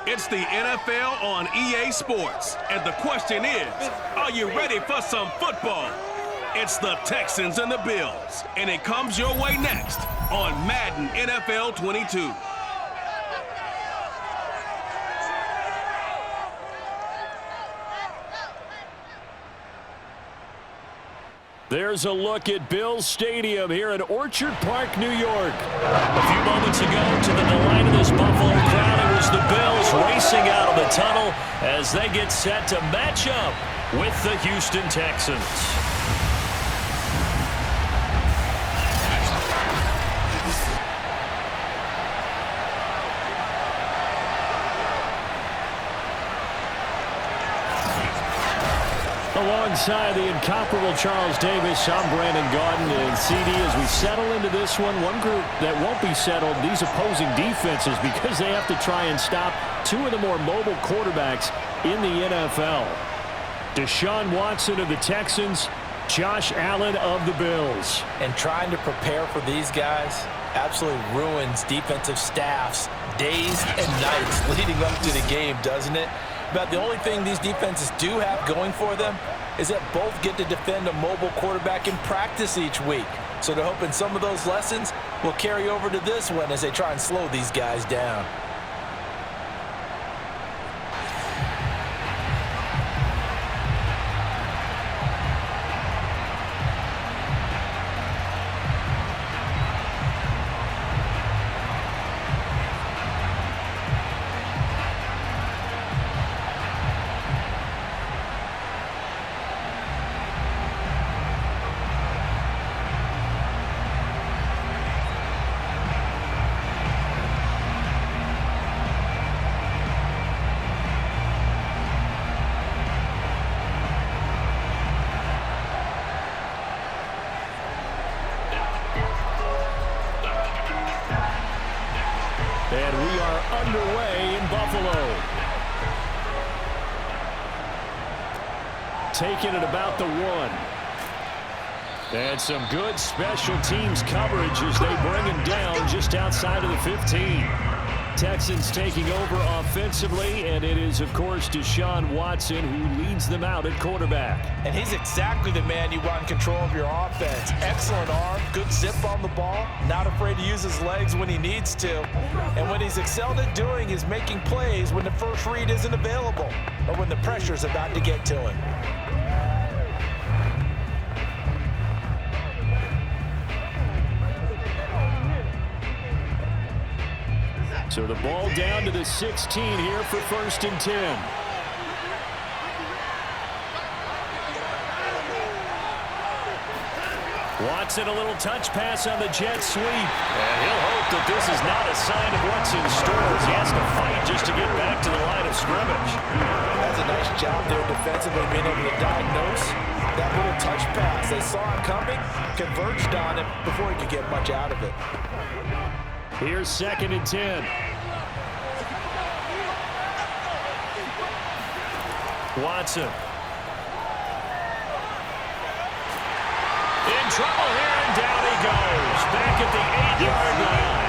It's the NFL on EA Sports. And the question is, are you ready for some football? It's the Texans and the Bills. And it comes your way next on Madden NFL 22. There's a look at Bills Stadium here in Orchard Park, New York. A few moments ago, to the delight of this Buffalo crowd, it was the Bills racing out of the tunnel as they get set to match up with the Houston Texans. Alongside the incomparable Charles Davis, I'm Brandon Gaudin, and CD, as we settle into this one group that won't be settled, these opposing defenses, because they have to try and stop two of the more mobile quarterbacks in the NFL. Deshaun Watson of the Texans, Josh Allen of the Bills. And trying to prepare for these guys absolutely ruins defensive staffs days and nights leading up to the game, doesn't it? But the only thing these defenses do have going for them is that both get to defend a mobile quarterback in practice each week. So they're hoping some of those lessons will carry over to this one as they try and slow these guys down. And we are underway in Buffalo. Taking it about the 1. And some good special teams coverage as they bring him down just outside of the 15. Texans taking over offensively, and it is, of course, Deshaun Watson who leads them out at quarterback. And he's exactly the man you want in control of your offense. Excellent arm, good zip on the ball, not afraid to use his legs when he needs to. And what he's excelled at doing is making plays when the first read isn't available or when the pressure's about to get to him. So the ball down to the 16 here for 1st and 10. Watson, a little touch pass on the jet sweep. And he'll hope that this is not a sign of what's in store as he has to fight just to get back to the line of scrimmage. That's a nice job there defensively, being able to diagnose that little touch pass. They saw him coming, converged on him before he could get much out of it. Here's 2nd and 10. Watson. In trouble here, and down he goes. Back at the 8-yard line.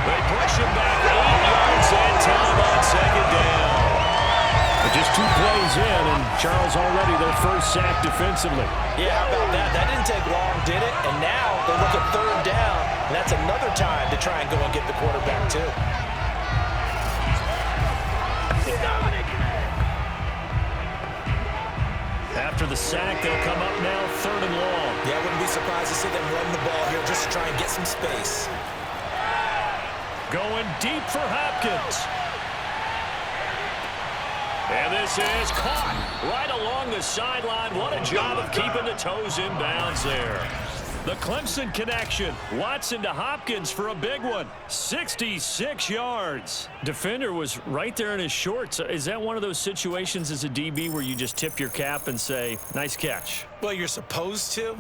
They push him back 8 yards and time on 2nd down. But just 2 plays in, and Charles already their first sack defensively. Yeah, how about that? That didn't take long, did it? And now they look at 3rd down, and that's another time to try and go and get the quarterback, too. After the sack, they'll come up now 3rd and long. Yeah, I wouldn't be surprised to see them run the ball here just to try and get some space. Going deep for Hopkins. And this is caught right along the sideline. What a job of keeping the toes in bounds there. The Clemson connection. Watson to Hopkins for a big one. 66 yards. Defender was right there in his shorts. Is that one of those situations as a DB where you just tip your cap and say, nice catch? Well, you're supposed to.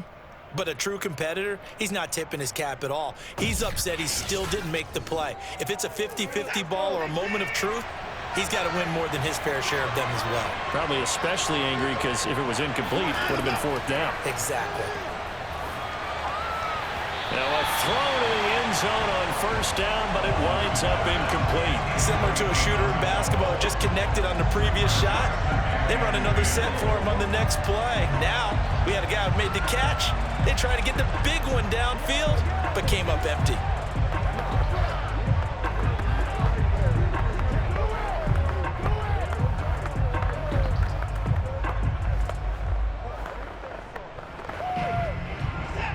But a true competitor, he's not tipping his cap at all. He's upset he still didn't make the play. If it's a 50-50 ball or a moment of truth, he's got to win more than his fair share of them as well. Probably especially angry because if it was incomplete, it would have been 4th down. Exactly. Now a throw to the end zone on first down, but it winds up incomplete. Similar to a shooter in basketball, just connected on the previous shot. They run another set for him on the next play. Now, we had a guy who made the catch. They tried to get the big one downfield, but came up empty.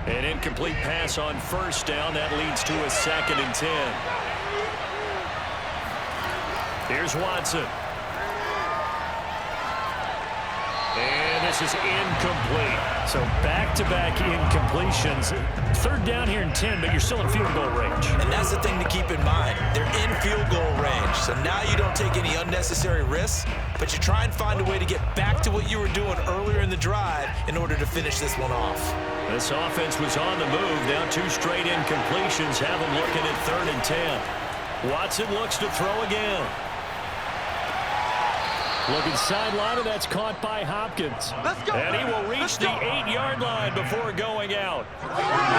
An incomplete pass on first down. That leads to a 2nd and 10. Here's Watson. And this is incomplete. So back-to-back incompletions. 3rd down here and 10, but you're still in field goal range. And that's the thing to keep in mind. They're in field goal range. So now you don't take any unnecessary risks, but you try and find a way to get back to what you were doing earlier in the drive in order to finish this one off. This offense was on the move. Now 2 straight incompletions have them looking at 3rd and 10. Watson looks to throw again. Looking sideline, and that's caught by Hopkins. And he will reach the 8-yard line before going out.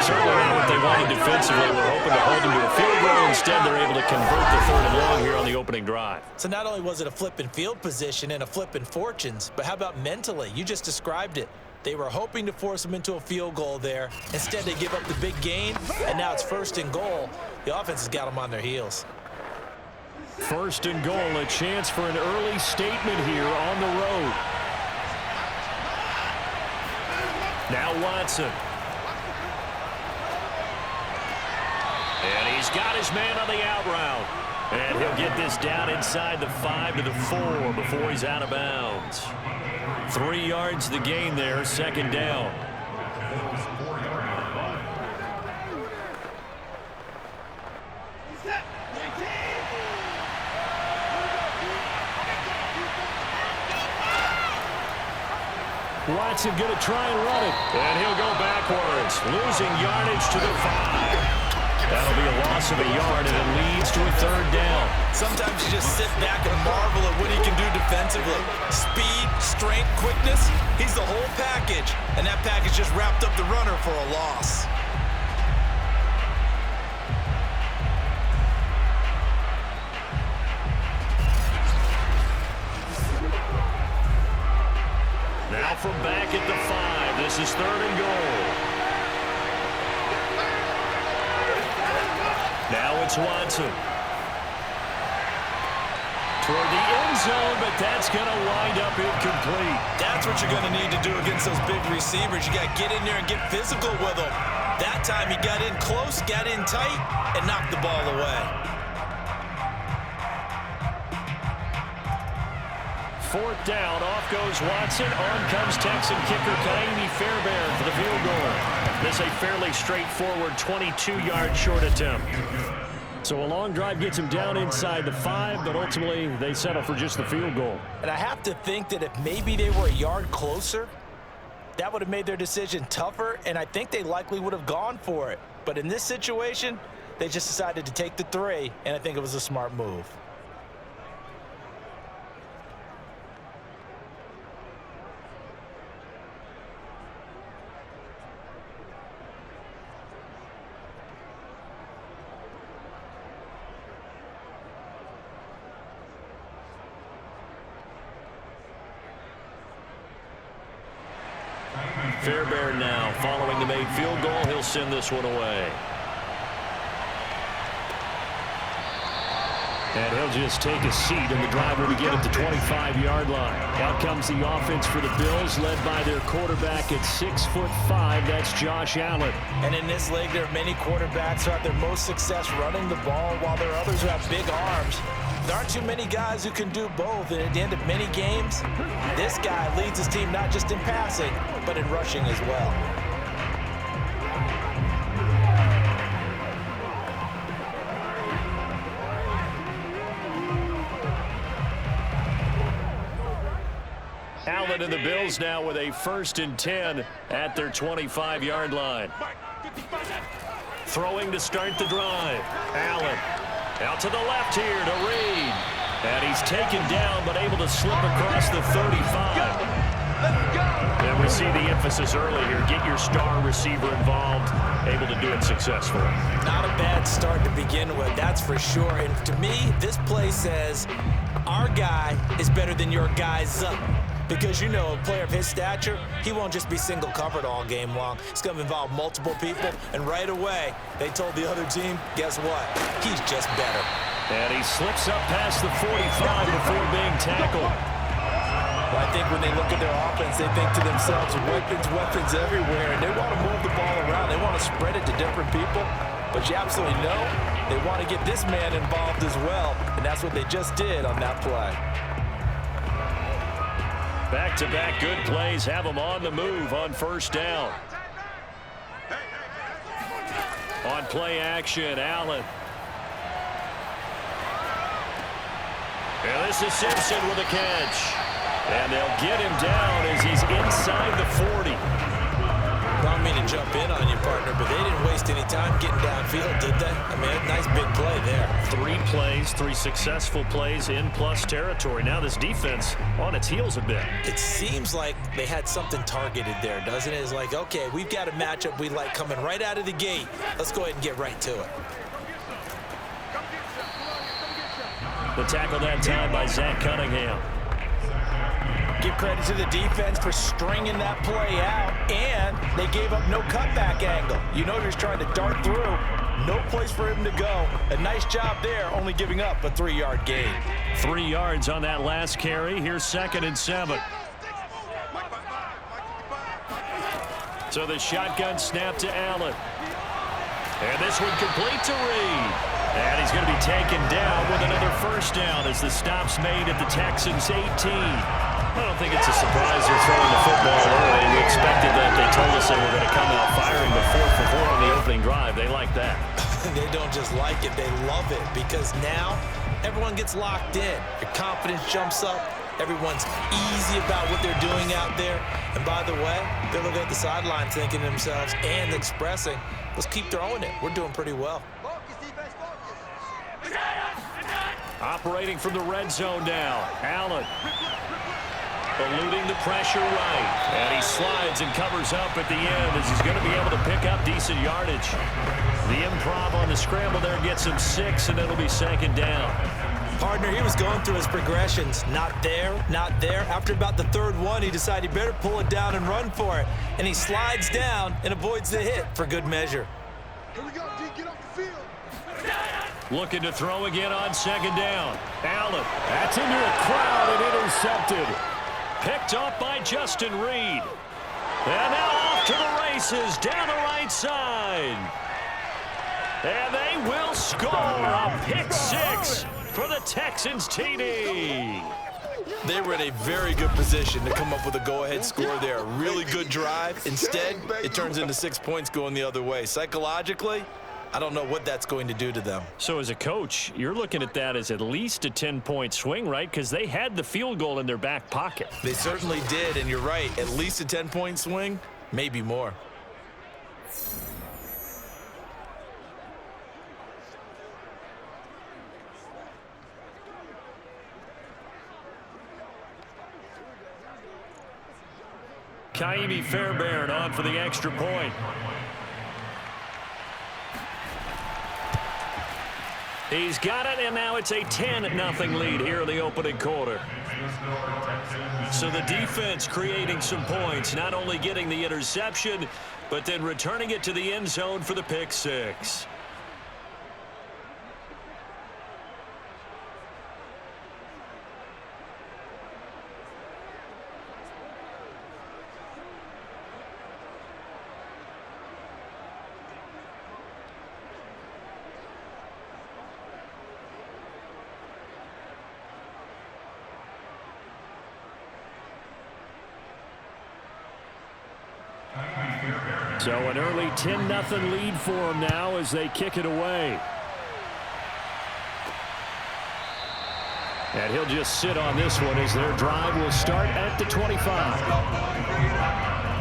Certainly not what they wanted defensively. We're hoping to hold them to a field goal. Instead, they're able to convert the 3rd and long here on the opening drive. So not only was it a flip in field position and a flip in fortunes, but how about mentally? You just described it. They were hoping to force them into a field goal there. Instead, they give up the big gain, and now it's 1st and goal. The offense has got them on their heels. 1st and goal, a chance for an early statement here on the road. Now Watson. And he's got his man on the out route. And he'll get this down inside the 5 to the 4 before he's out of bounds. 3 yards the gain there, 2nd down. Watson going to try and run it. And he'll go backwards, losing yardage to the 5. That'll be a loss of a yard, and it leads to a 3rd down. Sometimes you just sit back and marvel at what he can do defensively. Speed, strength, quickness, he's the whole package. And that package just wrapped up the runner for a loss. Now from back at the 5, this is 3rd and goal. Now it's Watson. Toward the end zone, but that's going to wind up incomplete. That's what you're going to need to do against those big receivers. You got to get in there and get physical with them. That time he got in close, got in tight, and knocked the ball away. 4th down, off goes Watson. On comes Texan kicker Kaimi Fairbairn for the field goal. This a fairly straightforward 22-yard short attempt. So a long drive gets him down inside the 5, but ultimately they settle for just the field goal. And I have to think that if maybe they were a yard closer, that would have made their decision tougher, and I think they likely would have gone for it. But in this situation, they just decided to take the 3, and I think it was a smart move. Fairbairn now, following the made field goal, he'll send this one away. And he'll just take a seat, and the driver to get at the 25-yard line. Out comes the offense for the Bills, led by their quarterback at 6'5". That's Josh Allen. And in this league, there are many quarterbacks who have their most success running the ball, while there are others who have big arms. There aren't too many guys who can do both, and at the end of many games, this guy leads his team not just in passing, but in rushing as well. Allen and the Bills now with a 1st and 10 at their 25-yard line. Throwing to start the drive. Allen out to the left here to Reed. And he's taken down but able to slip across the 35. And We see the emphasis early here. Get your star receiver involved, able to do it successfully. Not a bad start to begin with, that's for sure. And to me, this play says our guy is better than your guy's up. Because, you know, a player of his stature, he won't just be single covered all game long. It's going to involve multiple people. And right away, they told the other team, guess what? He's just better. And he slips up past the 45 before being tackled. Well, I think when they look at their offense, they think to themselves, weapons everywhere, and they want to move the ball around. They want to spread it to different people. But you absolutely know they want to get this man involved as well, and that's what they just did on that play. Back-to-back good plays have them on the move on first down. On play action, Allen. And this is Simpson with a catch. And they'll get him down as he's inside the 40. I don't mean to jump in on you, partner, but they didn't waste any time getting downfield, did they? I mean, a nice big play there. 3 plays, 3 successful plays in plus territory. Now this defense on its heels a bit. It seems like they had something targeted there, doesn't it? It's like, okay, we've got a matchup we like coming right out of the gate. Let's go ahead and get right to it. The tackle that time by Zach Cunningham. Give credit to the defense for stringing that play out, and they gave up no cutback angle. You know, he's trying to dart through. No place for him to go. A nice job there, only giving up a 3-yard gain. 3 yards on that last carry. Here's 2nd and 7. So the shotgun snap to Allen. And this one complete to Reed. And he's going to be taken down with another first down as the stop's made at the Texans' 18. I don't think it's a surprise they're throwing the football early. We expected that. They told us they were going to come out firing the 4 for 4 on the opening drive. They like that. They don't just like it, they love it, because now everyone gets locked in. Your confidence jumps up. Everyone's easy about what they're doing out there. And by the way, they're looking at the sideline thinking to themselves and expressing, let's keep throwing it. We're doing pretty well. Operating from the red zone now, Allen. Eluding the pressure right. And he slides and covers up at the end as he's going to be able to pick up decent yardage. The improv on the scramble there gets him 6, and it'll be 2nd down. Partner, he was going through his progressions. Not there, not there. After about the 3rd one, he decided he better pull it down and run for it. And he slides down and avoids the hit for good measure. Here we go, D, get off the field. Looking to throw again on 2nd down. Allen. That's into a crowd and intercepted. Picked off by Justin Reed. And now off to the races down the right side. And they will score a pick 6 for the Texans TD. They were in a very good position to come up with a go-ahead score there. A really good drive. Instead, it turns into 6 points going the other way. Psychologically, I don't know what that's going to do to them. So as a coach, you're looking at that as at least a 10-point swing, right? Because they had the field goal in their back pocket. They certainly did, and you're right. At least a 10-point swing, maybe more. Kaimi Fairbairn on for the extra point. He's got it, and now it's a 10-0 lead here in the opening quarter. So the defense creating some points, not only getting the interception, but then returning it to the end zone for the pick 6. So an early 10-0 lead for them now as they kick it away. And he'll just sit on this one as their drive will start at the 25.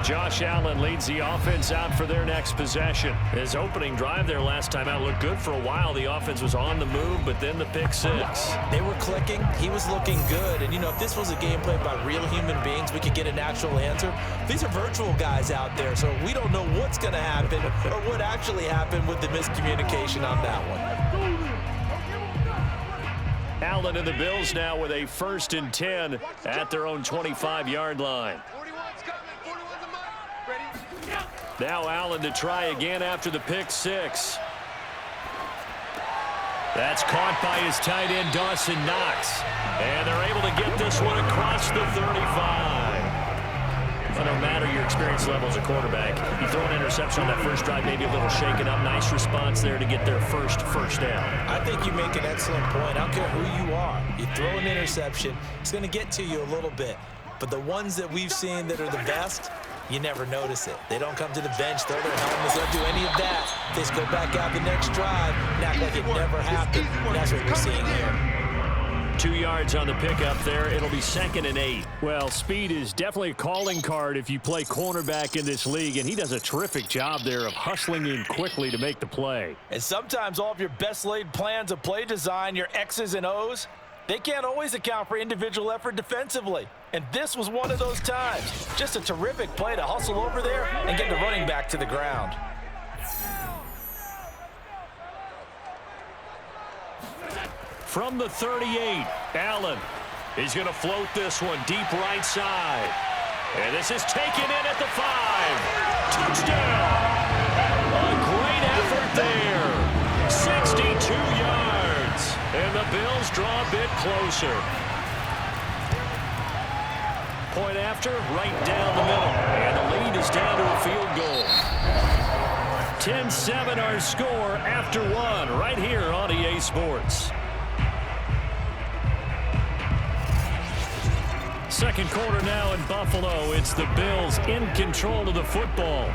Josh Allen leads the offense out for their next possession. His opening drive there last time out looked good for a while. The offense was on the move, but then the pick six. They were clicking. He was looking good. And, you know, if this was a game played by real human beings, we could get an actual answer. These are virtual guys out there, so we don't know what's going to happen or what actually happened with the miscommunication on that one. Allen and the Bills now with a 1st and 10 at their own 25-yard line. Now Allen to try again after the pick six. That's caught by his tight end, Dawson Knox. And they're able to get this one across the 35. But no matter your experience level as a quarterback, you throw an interception on that first drive, maybe a little shaken up. Nice response there to get their first down. I think you make an excellent point. I don't care who you are. You throw an interception, it's going to get to you a little bit. But the ones that we've seen that are the best, you never notice it. They don't come to the bench, throw their helmets, don't do any of that. They just go back out the next drive and act like it never happened. That's what we're seeing here. 2 yards on the pickup there. It'll be 2nd and 8. Well, speed is definitely a calling card if you play cornerback in this league, and he does a terrific job there of hustling in quickly to make the play. And sometimes all of your best laid plans of play design, your X's and O's, they can't always account for individual effort defensively. And this was one of those times. Just a terrific play to hustle over there and get the running back to the ground. From the 38, Allen. He's going to float this one deep right side. And this is taken in at the 5. Touchdown! A great effort there. 62 yards. And the Bills draw a bit closer. Point after, right down the middle. And the lead is down to a field goal. 10-7 our score after 1 right here on EA Sports. Second quarter now in Buffalo. It's the Bills in control of the football.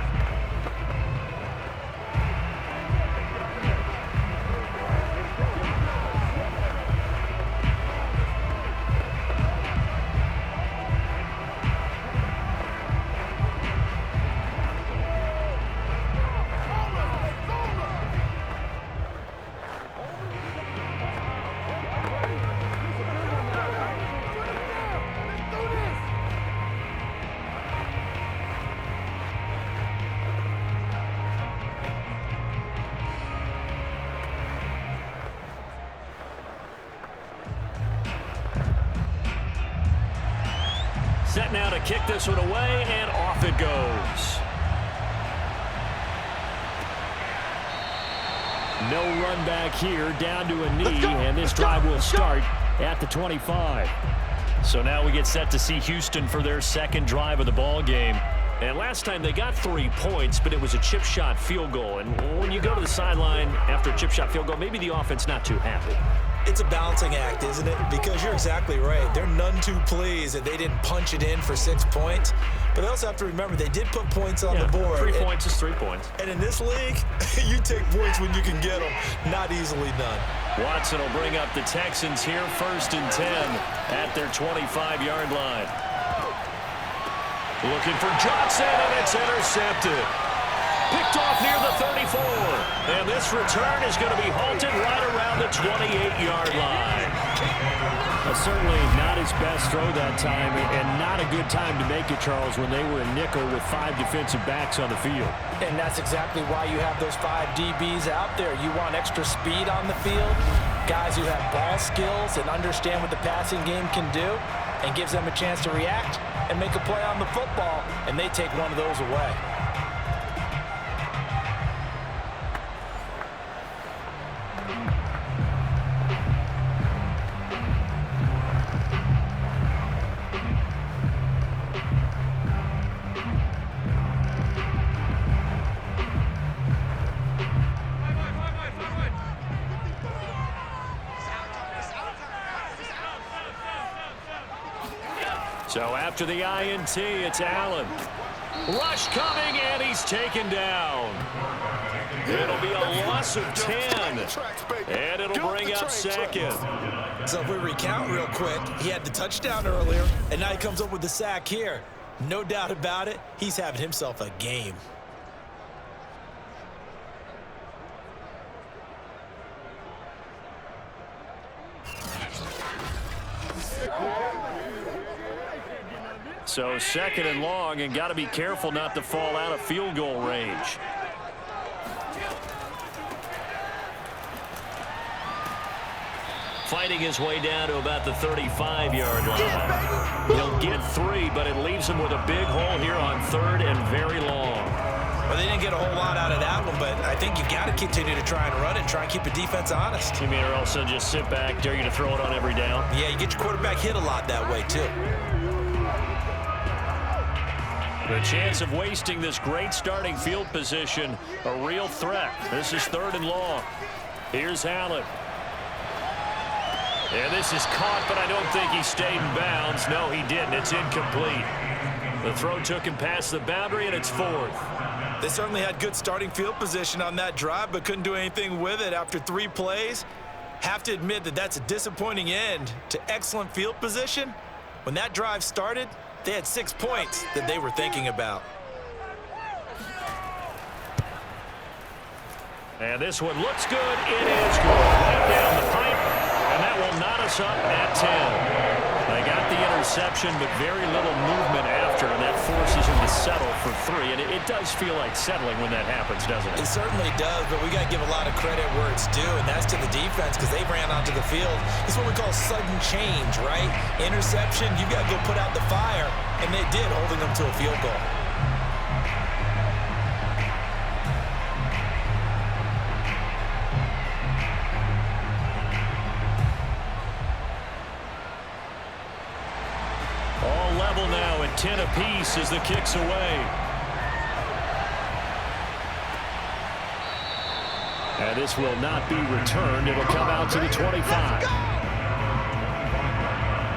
Set now to kick this one away, and off it goes. No run back here, down to a knee, and this drive will start at the 25. So now we get set to see Houston for their second drive of the ball game. And last time they got 3 points, but it was a chip shot field goal. And when you go to the sideline after a chip shot field goal, maybe the offense not too happy. It's a balancing act, isn't it? Because you're exactly right. They're none too pleased that they didn't punch it in for 6 points. But they also have to remember they did put points on the board. 3 points is 3 points. And in this league, you take points when you can get them. Not easily done. Watson will bring up the Texans here, 1st and 10 at their 25-yard line. Looking for Johnson, and it's intercepted. Picked off near the 34. And this return is going to be halted right around the 28-yard line. Certainly not his best throw that time, and not a good time to make it, Charles, when they were in nickel with 5 defensive backs on the field. And that's exactly why you have those 5 DBs out there. You want extra speed on the field, guys who have ball skills and understand what the passing game can do, and gives them a chance to react and make a play on the football, and they take one of those away. So after the INT, it's Allen. Rush coming, and he's taken down. It'll be a loss of 10, and it'll bring up 2nd. So if we recount real quick, he had the touchdown earlier, and now he comes up with the sack here. No doubt about it, he's having himself a game. So 2nd and long, and got to be careful not to fall out of field goal range. Fighting his way down to about the 35-yard line. He'll get 3, but it leaves him with a big hole here on 3rd and very long. Well, they didn't get a whole lot out of that one, but I think you got to continue to try and run it, try and keep the defense honest. You mean, or else they'll just sit back, dare you to throw it on every down? Yeah, you get your quarterback hit a lot that way, too. The chance of wasting this great starting field position, a real threat. This is 3rd and long. Here's Allen. And this is caught, but I don't think he stayed in bounds. No, he didn't. It's incomplete. The throw took him past the boundary, and it's 4th. They certainly had good starting field position on that drive, but couldn't do anything with it after 3 plays. Have to admit that that's a disappointing end to excellent field position. When that drive started, they had 6 points that they were thinking about. And this one looks good. It is good. Right down the pipe, and that will knot us up at 10. They got the interception, but very little movement after, and that forces him to settle for 3. And it does feel like settling when that happens, doesn't it? It certainly does, but we got to give a lot of credit where it's due, and that's to the defense because they ran onto the field. It's what we call sudden change, right? Interception, you got to go put out the fire, and they did, holding them to a field goal. Now at 10 apiece as the kick's away. And this will not be returned. It'll come out to the 25.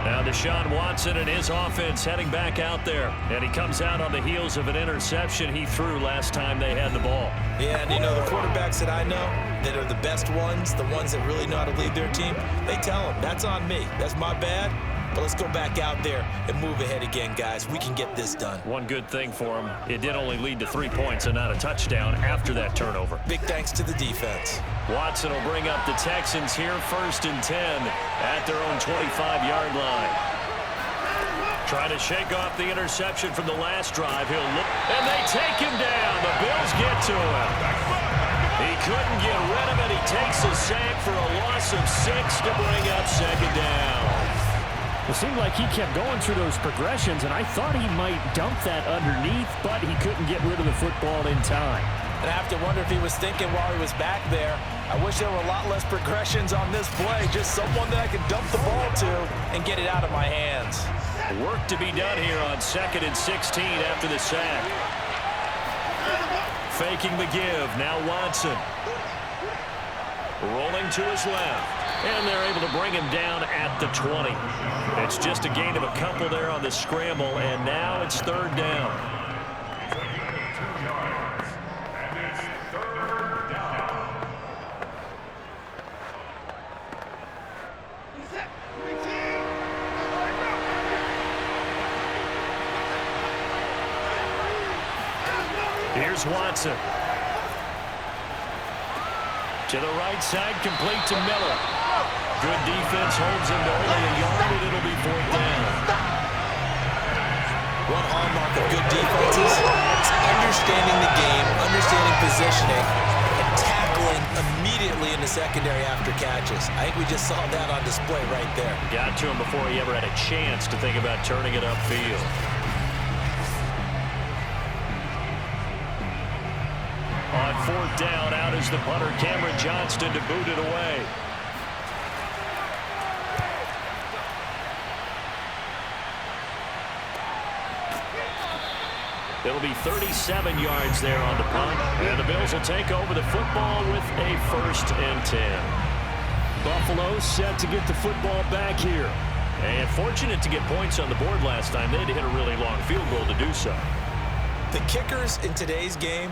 Now Deshaun Watson and his offense heading back out there. And he comes out on the heels of an interception he threw last time they had the ball. Yeah, and you know, the quarterbacks that I know that are the best ones, the ones that really know how to lead their team, they tell them, that's on me. That's my bad. But let's go back out there and move ahead again, guys. We can get this done. One good thing for him, it did only lead to 3 points and not a touchdown after that turnover. Big thanks to the defense. Watson will bring up the Texans here 1st and 10 at their own 25-yard line. Trying to shake off the interception from the last drive. He'll look, and they take him down. The Bills get to him. He couldn't get rid of it. He takes a sack for a loss of 6 to bring up 2nd down. It seemed like he kept going through those progressions, and I thought he might dump that underneath, but he couldn't get rid of the football in time. And I have to wonder if he was thinking while he was back there, I wish there were a lot less progressions on this play, just someone that I could dump the ball to and get it out of my hands. Work to be done here on 2nd and 16 after the sack. Faking the give, now Watson. Rolling to his left. And they're able to bring him down at the 20. It's just a gain of a couple there on the scramble, and now it's 3rd down. Here's Watson. To the right side, complete to Miller. Good defense holds him to only a yard, and it'll be 4th down. One hallmark of good defenses is understanding the game, understanding positioning, and tackling immediately in the secondary after catches. I think we just saw that on display right there. Got to him before he ever had a chance to think about turning it upfield. On 4th down, out is the punter, Cameron Johnston, to boot it away. It'll be 37 yards there on the punt, and the Bills will take over the football with a 1st and 10. Buffalo set to get the football back here. And fortunate to get points on the board last time. They had to hit a really long field goal to do so. The kickers in today's game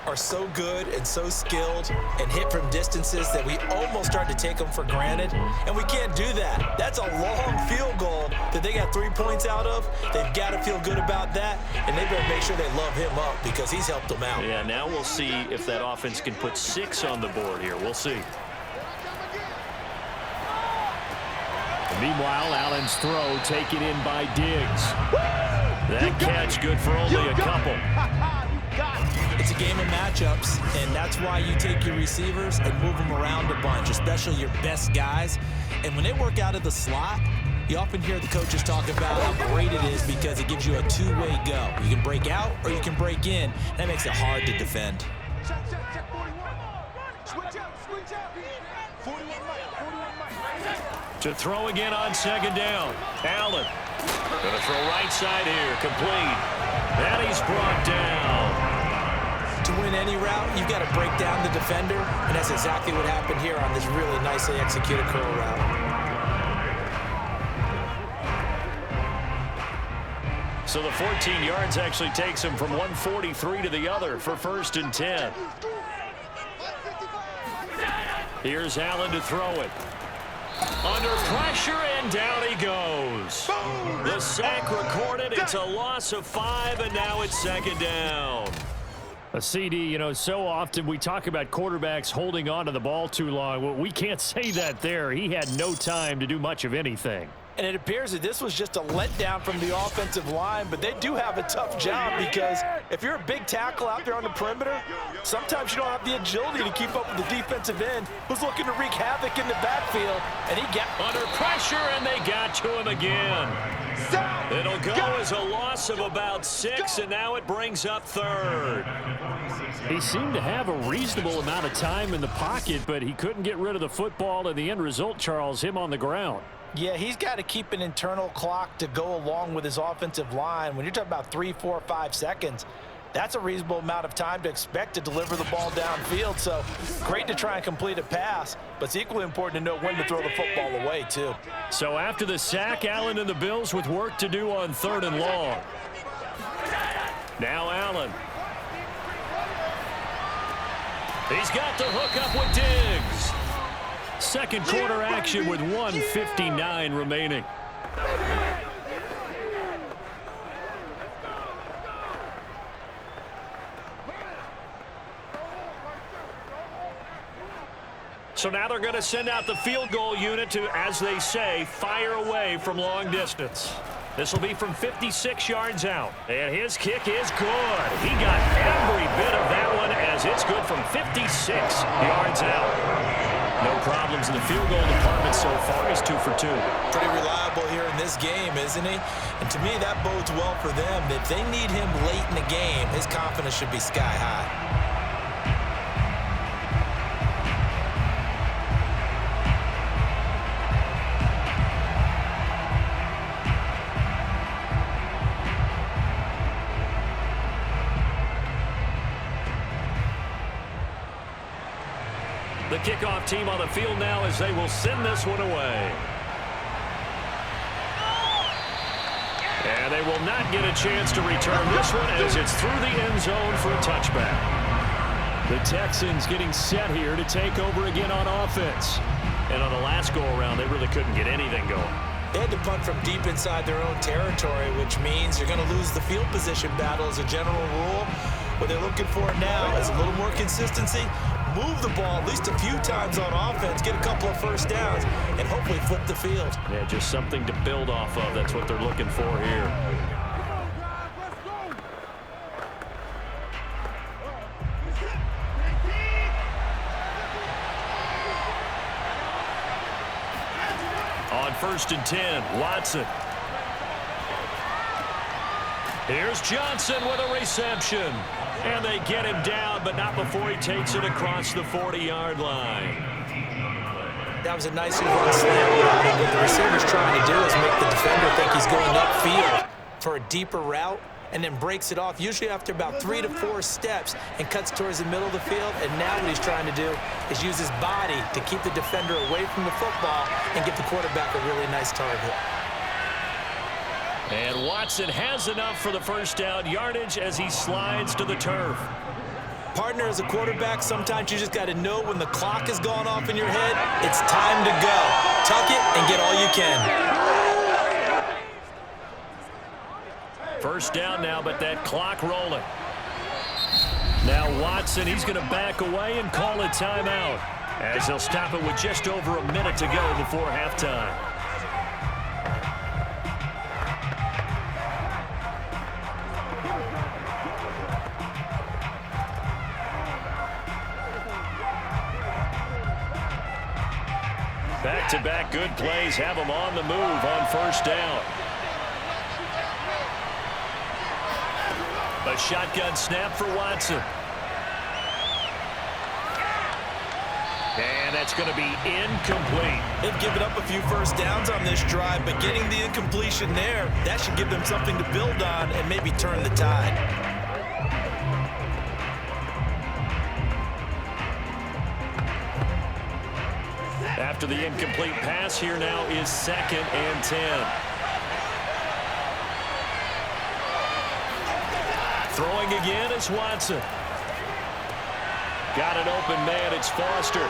are so good and so skilled and hit from distances that we almost start to take them for granted, and we can't do that. That's a long field goal that they got 3 points out of. They've got to feel good about that, and they better make sure they love him up because he's helped them out. Yeah, now we'll see if that offense can put 6 on the board here. We'll see. Meanwhile, Allen's throw taken in by Diggs. That catch good for only a couple. It's a game of matchups, and that's why you take your receivers and move them around a bunch, especially your best guys. And when they work out of the slot, you often hear the coaches talk about how great it is because it gives you a two-way go. You can break out or you can break in. That makes it hard to defend. Check 41. Switch out. 41 Mike. To throw again on second down. Allen going to throw right side here. Complete. And he's brought down. To win any route, you've got to break down the defender, and that's exactly what happened here on this really nicely executed curl route. So the 14 yards actually takes him from 143 to the other for 1st and 10. Here's Allen to throw it. Under pressure, and down he goes. The sack recorded. It's a loss of 5, and now it's 2nd down. A CD, you know, so often we talk about quarterbacks holding on to the ball too long. Well, we can't say that there. He had no time to do much of anything. And it appears that this was just a letdown from the offensive line, but they do have a tough job because if you're a big tackle out there on the perimeter, sometimes you don't have the agility to keep up with the defensive end who's looking to wreak havoc in the backfield, and he got under pressure, and they got to him again. It'll go as a loss of about 6, and now it brings up 3rd. He seemed to have a reasonable amount of time in the pocket, but he couldn't get rid of the football, and the end result, Charles, him on the ground. Yeah, he's got to keep an internal clock to go along with his offensive line. When you're talking about 3, 4, 5 seconds, that's a reasonable amount of time to expect to deliver the ball downfield. So great to try and complete a pass, but it's equally important to know when to throw the football away, too. So after the sack, Allen and the Bills with work to do on 3rd and long. Now Allen. He's got the hook up with Diggs. Second quarter action with 1:59 remaining. So now they're going to send out the field goal unit to, as they say, fire away from long distance. This will be from 56 yards out. And his kick is good. He got every bit of that one as it's good from 56 yards out. No problems in the field goal department so far. He's 2 for 2. Pretty reliable here in this game, isn't he? And to me, that bodes well for them. If they need him late in the game, his confidence should be sky high. The kickoff team on the field now as they will send this one away. And they will not get a chance to return this one as it's through the end zone for a touchback. The Texans getting set here to take over again on offense. And on the last go-around, they really couldn't get anything going. They had to punt from deep inside their own territory, which means you're going to lose the field position battle as a general rule. What they're looking for now is a little more consistency. Move the ball at least a few times on offense, get a couple of first downs, and hopefully flip the field. Yeah, just something to build off of. That's what they're looking for here. On 1st and 10, Watson. Here's Johnson with a reception. And they get him down, but not before he takes it across the 40-yard line. That was a nice run slam. And what the receiver's trying to do is make the defender think he's going upfield for a deeper route and then breaks it off, usually after about 3 to 4 steps, and cuts towards the middle of the field. And now what he's trying to do is use his body to keep the defender away from the football and give the quarterback a really nice target. And Watson has enough for the first down yardage as he slides to the turf. Partner, as a quarterback, sometimes you just got to know when the clock has gone off in your head, it's time to go. Tuck it and get all you can. First down now, but that clock rolling. Now Watson, he's going to back away and call a timeout, as he'll stop it with just over a minute to go before halftime. Back-to-back good plays have him on the move on first down. A shotgun snap for Watson. And that's going to be incomplete. They've given up a few first downs on this drive, but getting the incompletion there, that should give them something to build on and maybe turn the tide. After the incomplete pass, here now is 2nd and 10. Throwing again is Watson. Got an open man, it's Foster.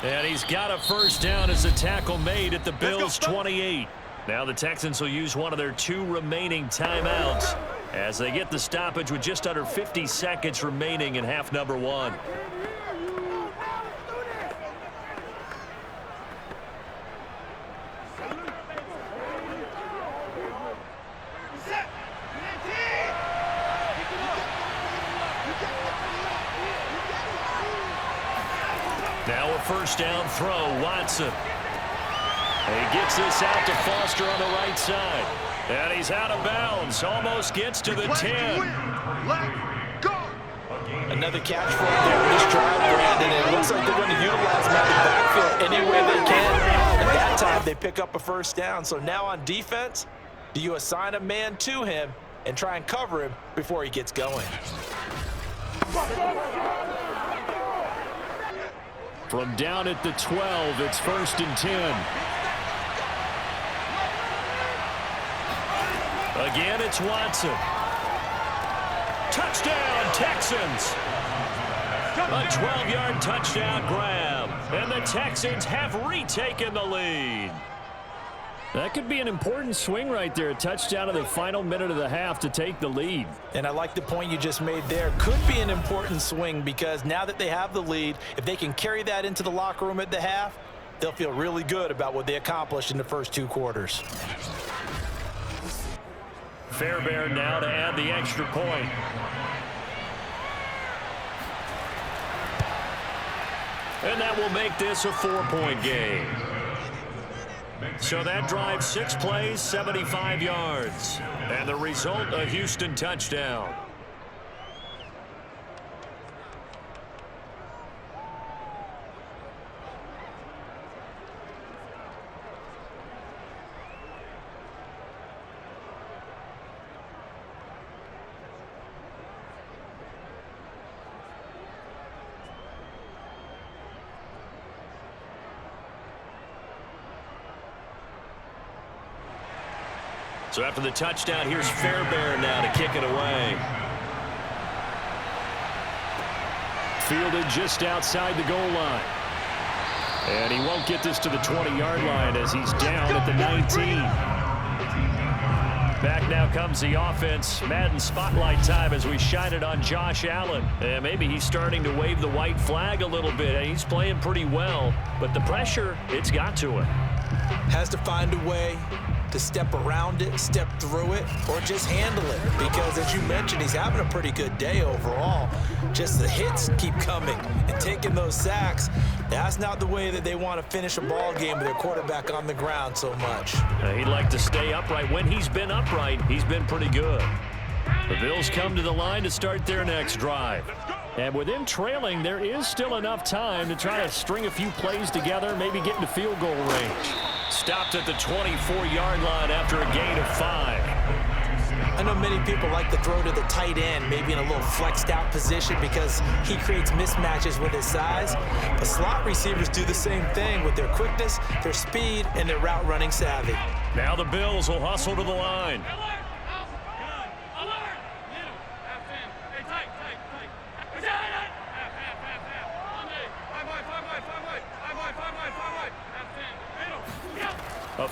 And he's got a first down as the tackle made at the Bills' 28. Now the Texans will use one of their 2 remaining timeouts as they get the stoppage with just under 50 seconds remaining in half number 1. Now a first down throw, Watson. He gets this out to Foster on the right side. And he's out of bounds. Almost gets to the 10. Another catch for him there in this drive, Brandon. And it looks like they're going to utilize him out of the backfield any way they can. And that time they pick up a first down. So now on defense, do you assign a man to him and try and cover him before he gets going? From down at the 12, it's 1st and 10. Again, it's Watson. Touchdown, Texans. A 12-yard touchdown grab. And the Texans have retaken the lead. That could be an important swing right there. A touchdown in the final minute of the half to take the lead. And I like the point you just made there. Could be an important swing because now that they have the lead, if they can carry that into the locker room at the half, they'll feel really good about what they accomplished in the first 2 quarters. Fairbairn now to add the extra point. And that will make this a 4-point game. So that drive, 6 plays, 75 yards. And the result, a Houston touchdown. So after the touchdown, here's Fairbairn now to kick it away. Fielded just outside the goal line. And he won't get this to the 20-yard line as he's down at the 19. Back now comes the offense. Madden spotlight time as we shine it on Josh Allen. And maybe he's starting to wave the white flag a little bit. He's playing pretty well, but the pressure, it's got to him. Has to find a way to step around it, step through it, or just handle it. Because as you mentioned, he's having a pretty good day overall. Just the hits keep coming and taking those sacks. That's not the way that they want to finish a ball game with their quarterback on the ground so much. He'd like to stay upright. When he's been upright, he's been pretty good. The Bills come to the line to start their next drive. And with him trailing, there is still enough time to try to string a few plays together, maybe get into field goal range. Stopped at the 24-yard line after a gain of 5. I know many people like to throw to the tight end, maybe in a little flexed out position because he creates mismatches with his size. But slot receivers do the same thing with their quickness, their speed, and their route running savvy. Now the Bills will hustle to the line.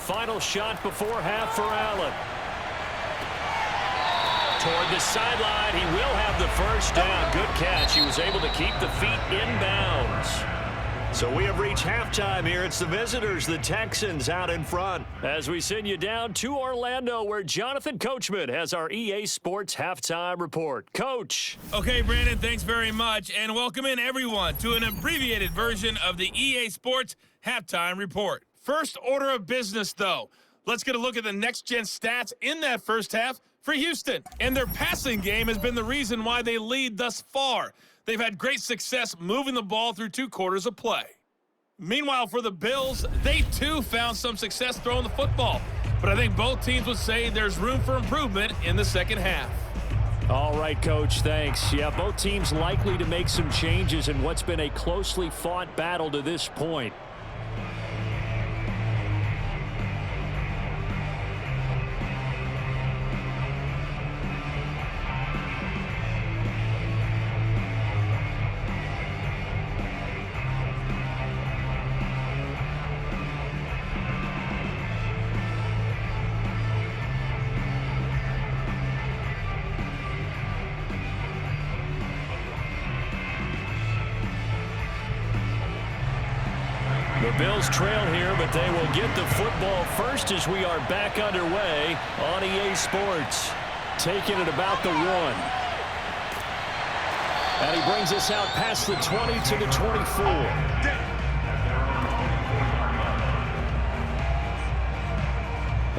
final shot before half for Allen. Toward the sideline, he will have the first down. Good catch. He was able to keep the feet in bounds. So we have reached halftime here. It's the visitors, the Texans, out in front. As we send you down to Orlando, where Jonathan Coachman has our EA Sports Halftime Report. Coach. Okay, Brandon, thanks very much. And welcome in, everyone, to an abbreviated version of the EA Sports Halftime Report. First order of business, though. Let's get a look at the next-gen stats in that first half for Houston. And their passing game has been the reason why they lead thus far. They've had great success moving the ball through 2 quarters of play. Meanwhile, for the Bills, they too found some success throwing the football. But I think both teams would say there's room for improvement in the second half. All right, Coach, thanks. Yeah, both teams likely to make some changes in what's been a closely fought battle to this point. The Bills trail here, but they will get the football first as we are back underway on EA Sports. Taking it about the 1. And he brings us out past the 20 to the 24.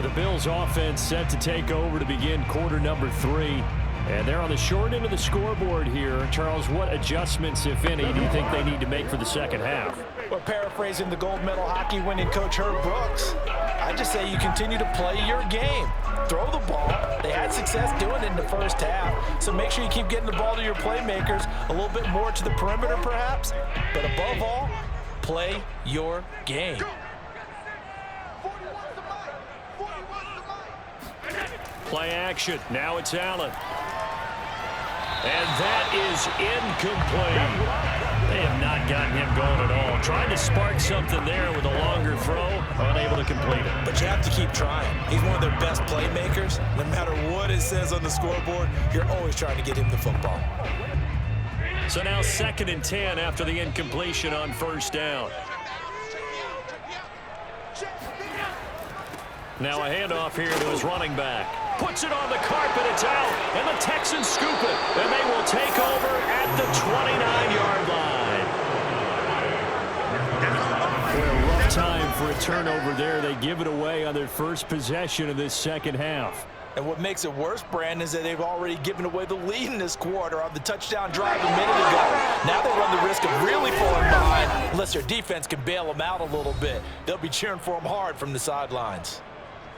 The Bills offense set to take over to begin quarter number 3. And they're on the short end of the scoreboard here. Charles, what adjustments, if any, do you think they need to make for the second half? Well, paraphrasing the gold medal hockey winning coach Herb Brooks, I just say you continue to play your game. Throw the ball. They had success doing it in the first half, so make sure you keep getting the ball to your playmakers, a little bit more to the perimeter perhaps, but above all, play your game. Play action. Now it's Allen. And that is incomplete. They have not gotten him going at all. Trying to spark something there with a longer throw, unable to complete it. But you have to keep trying. He's one of their best playmakers. No matter what it says on the scoreboard, you're always trying to get him the football. So now 2nd and 10 after the incompletion on first down. Now a handoff here to his running back. Puts it on the carpet, it's out, and the Texans scoop it, and they will take over at the 29-yard line. What a rough time for a turnover there. They give it away on their first possession of this second half. And what makes it worse, Brandon, is that they've already given away the lead in this quarter on the touchdown drive a minute ago. Now they run the risk of really falling behind unless their defense can bail them out a little bit. They'll be cheering for them hard from the sidelines.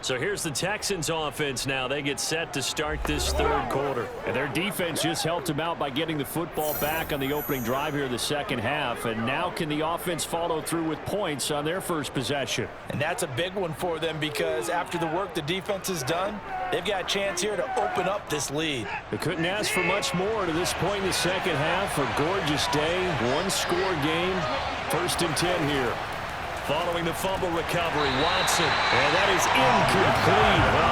So here's the Texans offense now. They get set to start this third quarter. And their defense just helped them out by getting the football back on the opening drive here in the second half. And now can the offense follow through with points on their first possession? And that's a big one for them because after the work the defense has done, they've got a chance here to open up this lead. They couldn't ask for much more to this point in the second half. A gorgeous day, one-score game. 1st and 10 here. Following the fumble recovery, Watson. And that is incomplete.